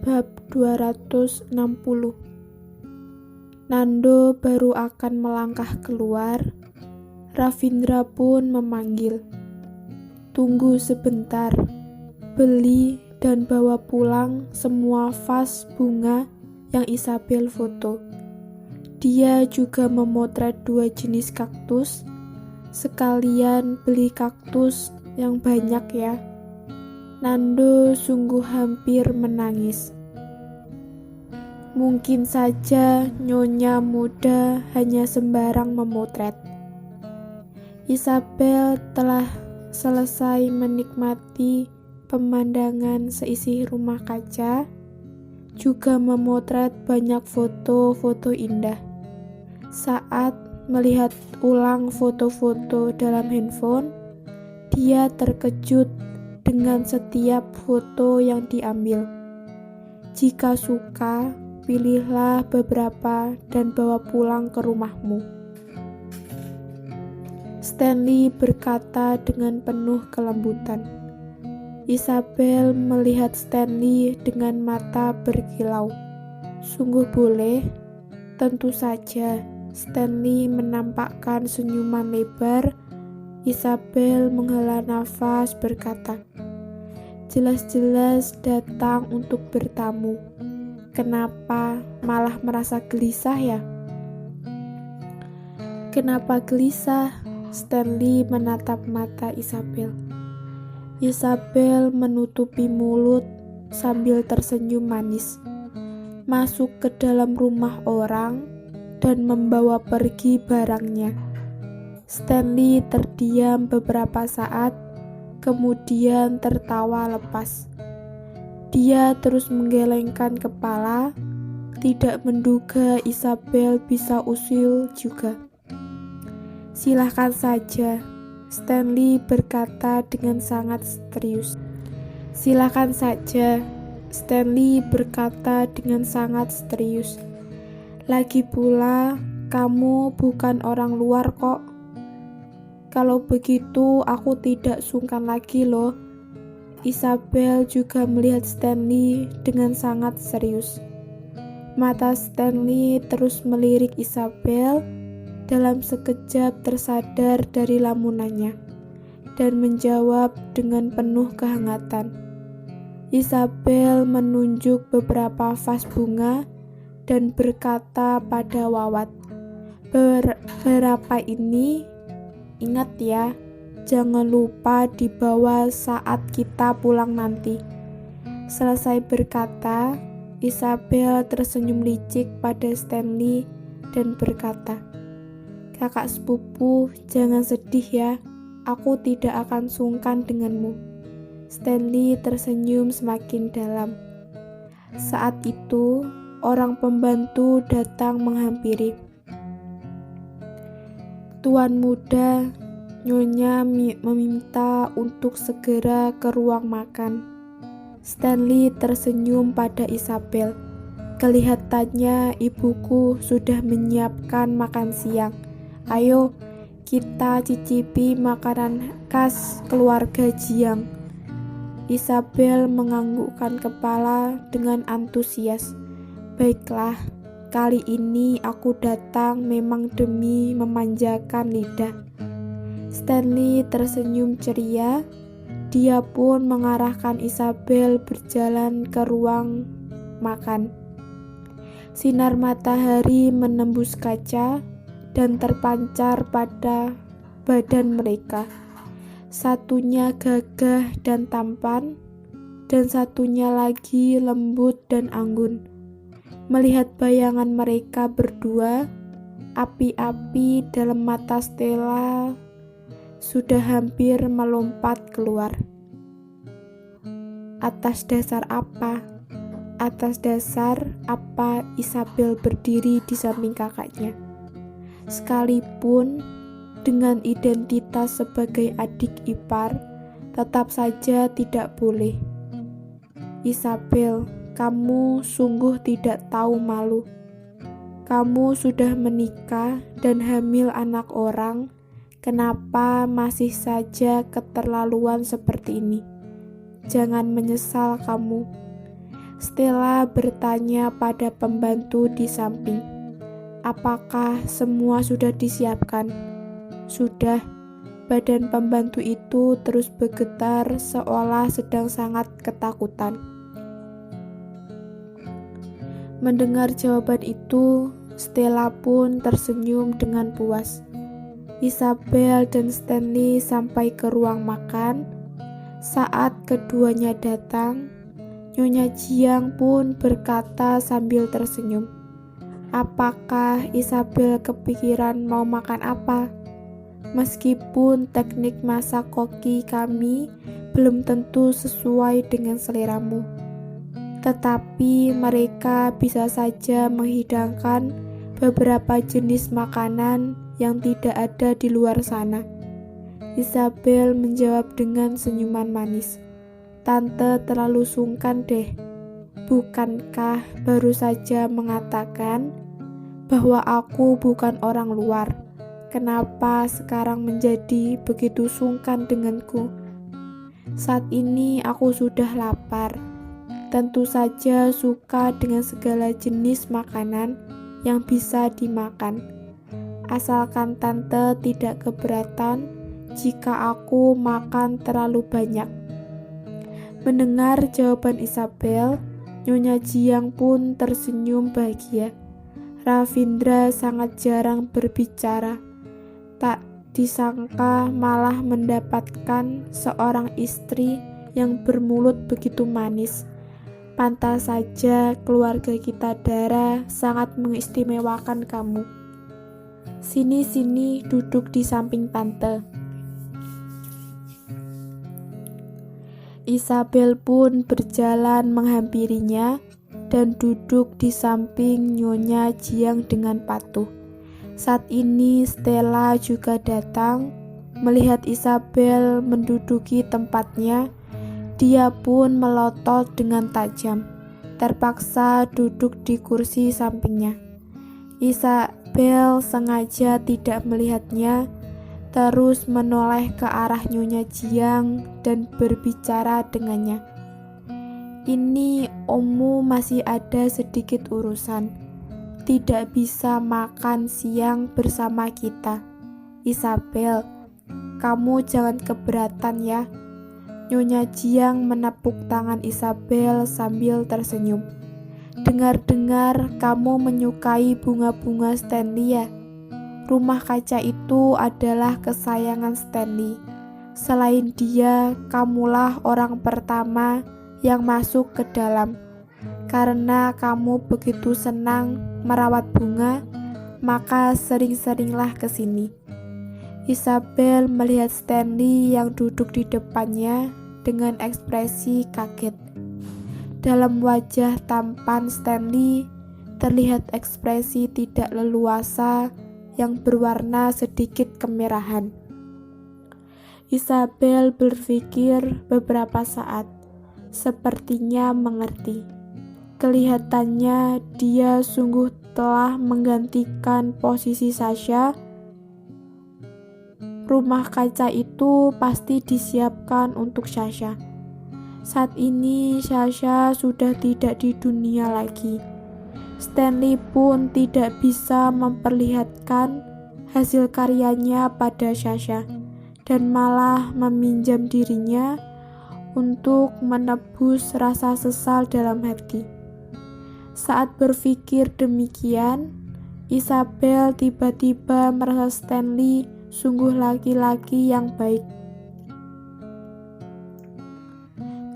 Bab 260. Nando baru akan melangkah keluar, Ravindra pun memanggil. Tunggu sebentar, beli dan bawa pulang semua vas bunga yang Isabel foto. Dia juga memotret 2 jenis kaktus, sekalian beli kaktus yang banyak ya. Nando sungguh hampir menangis. Mungkin saja nyonya muda hanya sembarang memotret. Isabel telah selesai menikmati pemandangan seisi rumah kaca, juga memotret banyak foto-foto indah. Saat melihat ulang foto-foto dalam handphone, dia terkejut dengan setiap foto yang diambil. Jika suka, pilihlah beberapa dan bawa pulang ke rumahmu. Stanley berkata dengan penuh kelembutan. Isabel melihat Stanley dengan mata berkilau. Sungguh boleh? Tentu saja. Stanley menampakkan senyuman lebar. Isabel menghela nafas berkata, jelas-jelas datang untuk bertamu. Kenapa malah merasa gelisah ya? Kenapa gelisah? Stanley menatap mata Isabel. Isabel menutupi mulut sambil tersenyum manis. Masuk ke dalam rumah orang dan membawa pergi barangnya. Stanley terdiam beberapa saat, kemudian tertawa lepas. Dia terus menggelengkan kepala, tidak menduga Isabel bisa usil juga. Silahkan saja, Stanley berkata dengan sangat serius. Silahkan saja, Stanley berkata dengan sangat serius. Lagi pula, kamu bukan orang luar kok. Kalau begitu, aku tidak sungkan lagi loh. Isabel juga melihat Stanley dengan sangat serius. Mata Stanley terus melirik Isabel. Dalam sekejap tersadar dari lamunannya dan menjawab dengan penuh kehangatan. Isabel menunjuk beberapa vas bunga dan berkata pada Wawat, berapa ini? Ingat ya, jangan lupa dibawa saat kita pulang nanti. Selesai berkata, Isabel tersenyum licik pada Stanley dan berkata, kakak sepupu, jangan sedih ya, aku tidak akan sungkan denganmu. Stanley tersenyum semakin dalam. Saat itu, orang pembantu datang menghampiri. Tuan muda, nyonya meminta untuk segera ke ruang makan. Stanley tersenyum pada Isabel. Kelihatannya ibuku sudah menyiapkan makan siang. Ayo, kita cicipi makanan khas keluarga Jiang. Isabel menganggukkan kepala dengan antusias. Baiklah, kali ini aku datang memang demi memanjakan lidah. Stanley tersenyum ceria. Dia pun mengarahkan Isabel berjalan ke ruang makan. Sinar matahari menembus kaca dan terpancar pada badan mereka. Satunya gagah dan tampan, dan satunya lagi lembut dan anggun. Melihat bayangan mereka berdua, api-api dalam mata Stella sudah hampir melompat keluar. Atas dasar apa? Atas dasar apa Isabel berdiri di samping kakaknya? Sekalipun dengan identitas sebagai adik ipar, tetap saja tidak boleh. Isabel, kamu sungguh tidak tahu malu. Kamu sudah menikah dan hamil anak orang, kenapa masih saja keterlaluan seperti ini? Jangan menyesal kamu. Stella bertanya pada pembantu di samping, "Apakah semua sudah disiapkan?" "Sudah." Badan pembantu itu terus bergetar seolah sedang sangat ketakutan. Mendengar jawaban itu, Stella pun tersenyum dengan puas. Isabel dan Stanley sampai ke ruang makan. Saat keduanya datang, Nyonya Jiang pun berkata sambil tersenyum, "Apakah Isabel kepikiran mau makan apa? Meskipun teknik masak koki kami belum tentu sesuai dengan seleramu, tetapi mereka bisa saja menghidangkan beberapa jenis makanan yang tidak ada di luar sana." Isabel menjawab dengan senyuman manis, "Tante terlalu sungkan deh. Bukankah baru saja mengatakan bahwa aku bukan orang luar? Kenapa sekarang menjadi begitu sungkan denganku? Saat ini aku sudah lapar. Tentu saja suka dengan segala jenis makanan yang bisa dimakan. Asalkan tante tidak keberatan jika aku makan terlalu banyak." Mendengar jawaban Isabel, Nyonya Jiang pun tersenyum bahagia. Ravindra sangat jarang berbicara. Tak disangka malah mendapatkan seorang istri yang bermulut begitu manis. Pantas saja keluarga kita Dara sangat mengistimewakan kamu. Sini, duduk di samping tante." Isabel pun berjalan menghampirinya dan duduk di samping Nyonya Jiang dengan patuh. Saat ini Stella juga datang. Melihat Isabel menduduki tempatnya, dia pun melotot dengan tajam, terpaksa duduk di kursi sampingnya. Isabel sengaja tidak melihatnya, terus menoleh ke arah Nyonya Jiang dan berbicara dengannya. "Ini Ommu masih ada sedikit urusan. Tidak bisa makan siang bersama kita. Isabel, kamu jangan keberatan ya." Nyonya Jiang menepuk tangan Isabel sambil tersenyum. "Dengar-dengar kamu menyukai bunga-bunga Stanley ya? Rumah kaca itu adalah kesayangan Stanley. Selain dia, kamulah orang pertama yang masuk ke dalam. Karena kamu begitu senang merawat bunga, maka sering-seringlah ke sini." Isabel melihat Stanley yang duduk di depannya dengan ekspresi kaget. Dalam wajah tampan Stanley terlihat ekspresi tidak leluasa yang berwarna sedikit kemerahan. Isabel berpikir beberapa saat, sepertinya mengerti. Kelihatannya dia sungguh telah menggantikan posisi Sasha. Rumah kaca itu pasti disiapkan untuk Sasha. Saat ini Sasha sudah tidak di dunia lagi. Stanley pun tidak bisa memperlihatkan hasil karyanya pada Sasha dan malah meminjam dirinya untuk menebus rasa sesal dalam hati. Saat berpikir demikian, Isabel tiba-tiba merasa Stanley sungguh laki-laki yang baik.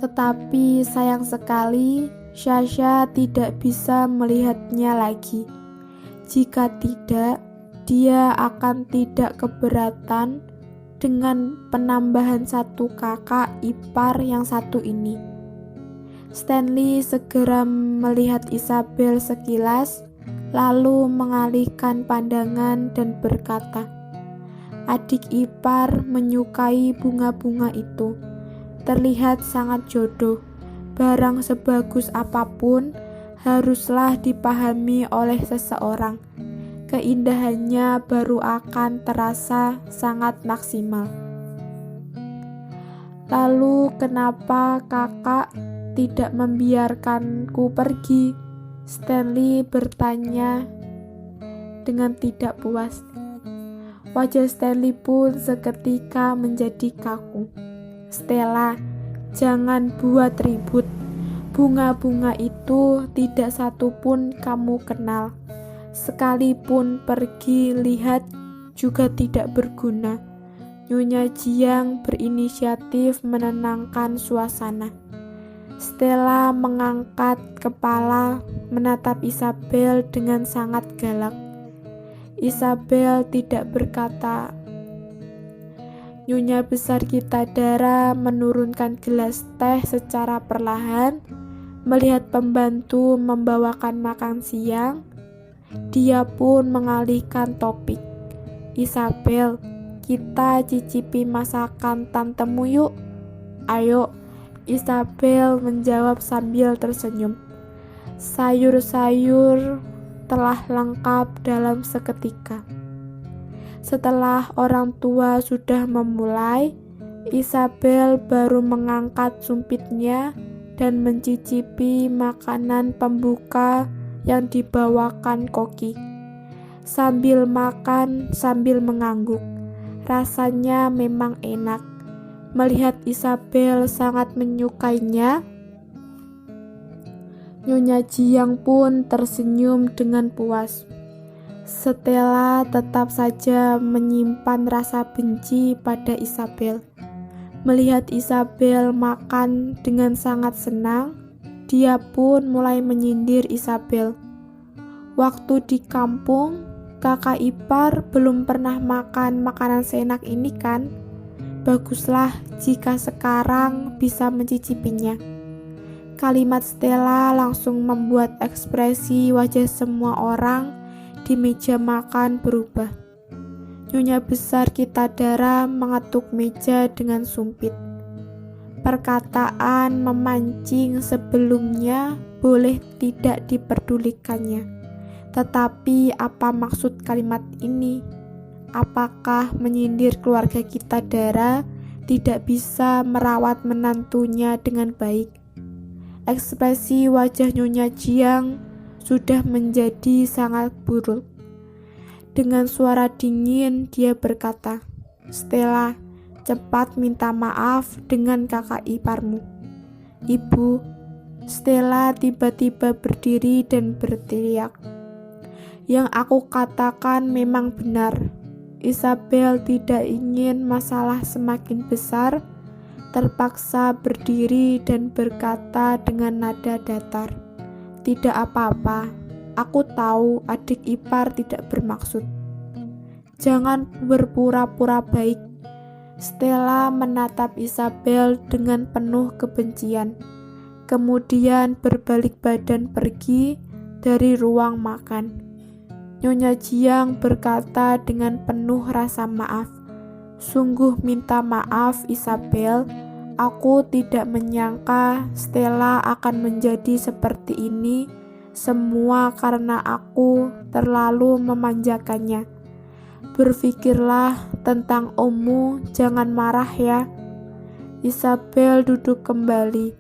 Tetapi sayang sekali, Sasha tidak bisa melihatnya lagi. Jika tidak, dia akan tidak keberatan dengan penambahan satu kakak ipar yang satu ini. Stanley segera melihat Isabel sekilas, lalu mengalihkan pandangan dan berkata, "Adik ipar menyukai bunga-bunga itu. Terlihat sangat jodoh. Barang sebagus apapun haruslah dipahami oleh seseorang. Keindahannya baru akan terasa sangat maksimal. Lalu kenapa kakak tidak membiarkanku pergi?" Stanley bertanya dengan tidak puas. Wajah Stanley pun seketika menjadi kaku. "Stella, jangan buat ribut. Bunga-bunga itu tidak satupun kamu kenal. Sekalipun pergi lihat juga tidak berguna." Nyonya Jiang berinisiatif menenangkan suasana. Stella mengangkat kepala menatap Isabel dengan sangat galak. Isabel tidak berkata. Nyonya besar kita Dara menurunkan gelas teh secara perlahan. Melihat pembantu membawakan makan siang, dia pun mengalihkan topik. "Isabel, kita cicipi masakan tantemu yuk." "Ayo," Isabel menjawab sambil tersenyum. Sayur-sayur telah lengkap dalam seketika. Setelah orang tua sudah memulai, Isabel baru mengangkat sumpitnya dan mencicipi makanan pembuka yang dibawakan koki. Sambil makan, sambil mengangguk. Rasanya memang enak. Melihat Isabel sangat menyukainya, Nyonya Jiang pun tersenyum dengan puas. Stella tetap saja menyimpan rasa benci pada Isabel. Melihat Isabel makan dengan sangat senang, dia pun mulai menyindir Isabel. "Waktu di kampung, kakak ipar belum pernah makan makanan seenak ini kan? Baguslah jika sekarang bisa mencicipinya." Kalimat Stella langsung membuat ekspresi wajah semua orang di meja makan berubah. Nyonya besar kita Dara mengetuk meja dengan sumpit. Perkataan memancing sebelumnya boleh tidak diperdulikannya. Tetapi apa maksud kalimat ini? Apakah menyindir keluarga kita Dara tidak bisa merawat menantunya dengan baik? Ekspresi wajah Nyonya Jiang sudah menjadi sangat buruk. Dengan suara dingin dia berkata, "Stella, cepat minta maaf dengan kakak iparmu." "Ibu." Stella tiba-tiba berdiri dan berteriak. "Yang aku katakan memang benar." Isabel tidak ingin masalah semakin besar, terpaksa berdiri dan berkata dengan nada datar, "Tidak apa-apa, aku tahu adik ipar tidak bermaksud." "Jangan berpura-pura baik." Stella menatap Isabel dengan penuh kebencian, kemudian berbalik badan pergi dari ruang makan. Nyonya Jiang berkata dengan penuh rasa maaf, "Sungguh minta maaf Isabel, aku tidak menyangka Stella akan menjadi seperti ini, semua karena aku terlalu memanjakannya. Berpikirlah tentang ommu, jangan marah ya." Isabel duduk kembali.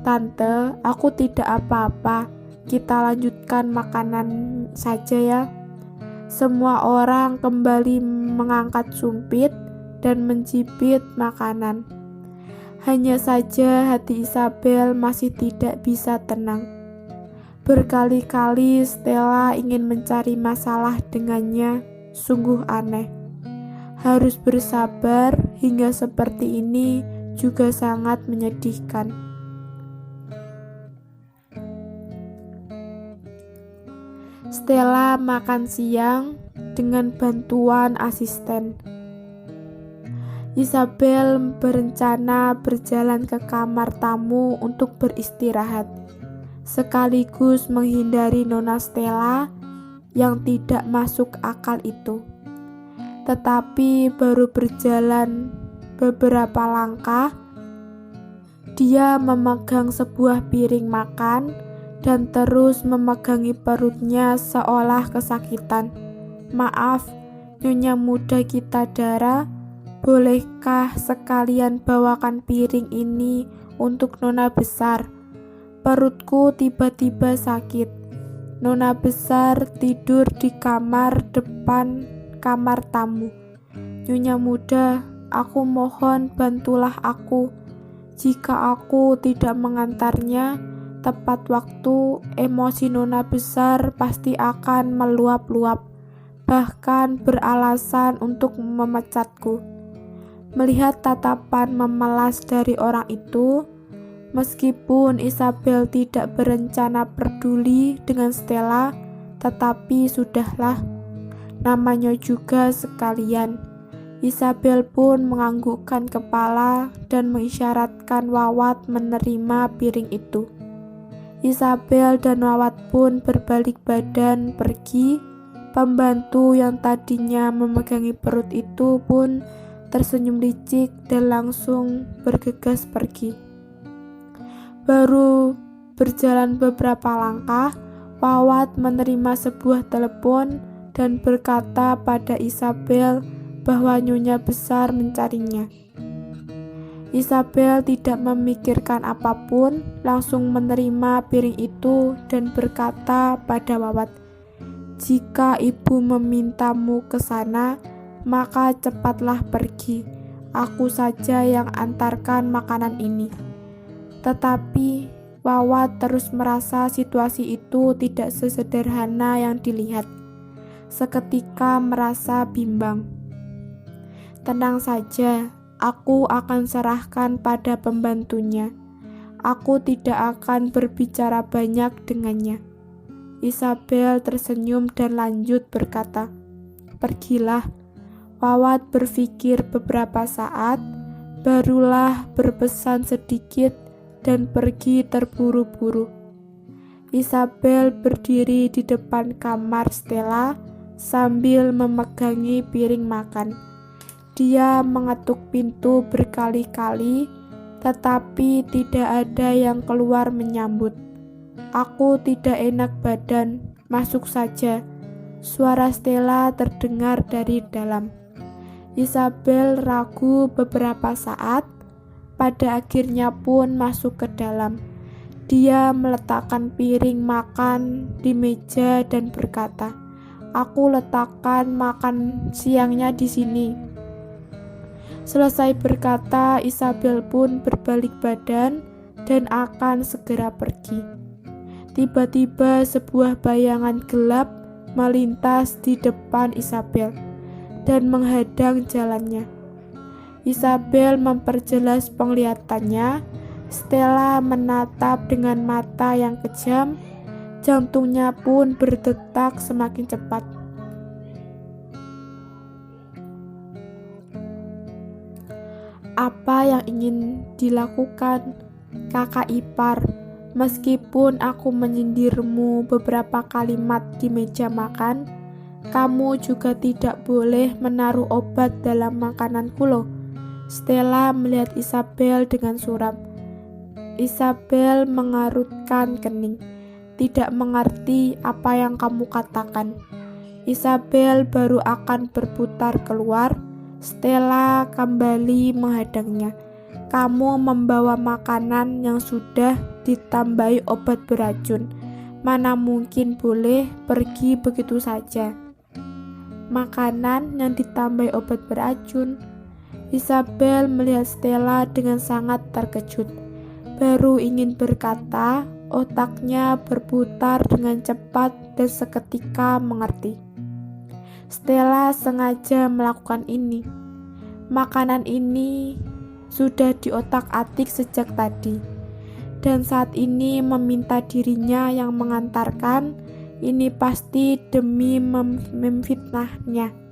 "Tante, aku tidak apa-apa, kita lanjutkan makanan saja ya." Semua orang kembali mengangkat sumpit dan mencibit makanan. Hanya saja hati Isabel masih tidak bisa tenang. Berkali-kali Stella ingin mencari masalah dengannya, sungguh aneh. Harus bersabar hingga seperti ini juga sangat menyedihkan. Stella makan siang dengan bantuan asisten. Isabel berencana berjalan ke kamar tamu untuk beristirahat, sekaligus menghindari Nona Stella yang tidak masuk akal itu. Tetapi baru berjalan beberapa langkah, dia memegang sebuah piring makan dan terus memegangi perutnya seolah kesakitan. "Maaf, Nyonya muda kita Dara, bolehkah sekalian bawakan piring ini untuk Nona besar?" Perutku tiba-tiba sakit. Nona besar tidur di kamar depan kamar tamu. Nyonya muda, aku mohon bantulah aku. Jika aku tidak mengantarnya tepat waktu, emosi Nona besar pasti akan meluap-luap, bahkan beralasan untuk memecatku. Melihat tatapan memelas dari orang itu, meskipun Isabel tidak berencana peduli dengan Stella, tetapi sudahlah, namanya juga sekalian. Isabel pun menganggukkan kepala dan mengisyaratkan Wawat menerima piring itu. Isabel dan Wawat pun berbalik badan pergi. Pembantu yang tadinya memegangi perut itu pun tersenyum licik dan langsung bergegas pergi. Baru berjalan beberapa langkah, Wawat menerima sebuah telepon dan berkata pada Isabel bahwa Nyonya besar mencarinya. Isabel tidak memikirkan apapun, langsung menerima piring itu dan berkata pada Wawat, "Jika ibu memintamu ke sana, maka cepatlah pergi. Aku saja yang antarkan makanan ini." Tetapi Wawat terus merasa situasi itu tidak sesederhana yang dilihat. Seketika merasa bimbang. "Tenang saja, aku akan serahkan pada pembantunya. Aku tidak akan berbicara banyak dengannya." Isabel tersenyum dan lanjut berkata, "Pergilah." Wawat berpikir beberapa saat, barulah berpesan sedikit dan pergi terburu-buru. Isabel berdiri di depan kamar Stella sambil memegangi piring makan. Dia mengetuk pintu berkali-kali, tetapi tidak ada yang keluar menyambut. "Aku tidak enak badan, masuk saja." Suara Stella terdengar dari dalam. Isabel ragu beberapa saat, pada akhirnya pun masuk ke dalam. Dia meletakkan piring makan di meja dan berkata, "Aku letakkan makan siangnya di sini." Selesai berkata, Isabel pun berbalik badan dan akan segera pergi. Tiba-tiba sebuah bayangan gelap melintas di depan Isabel dan menghadang jalannya. Isabel memperjelas penglihatannya. Stella menatap dengan mata yang kejam. Jantungnya pun berdetak semakin cepat. "Apa yang ingin dilakukan, kakak ipar? Meskipun aku menyindirmu beberapa kalimat di meja makan, kamu juga tidak boleh menaruh obat dalam makananku loh." Stella melihat Isabel dengan suram. Isabel mengerutkan kening. "Tidak mengerti apa yang kamu katakan." Isabel baru akan berputar keluar, Stella kembali menghadangnya. "Kamu membawa makanan yang sudah ditambahi obat beracun. Mana mungkin boleh pergi begitu saja." "Makanan yang ditambahi obat beracun?" Isabel melihat Stella dengan sangat terkejut. Baru ingin berkata, otaknya berputar dengan cepat dan seketika mengerti. Stella sengaja melakukan ini. Makanan ini sudah diotak-atik sejak tadi, dan saat ini meminta dirinya yang mengantarkan. Ini pasti demi memfitnahnya.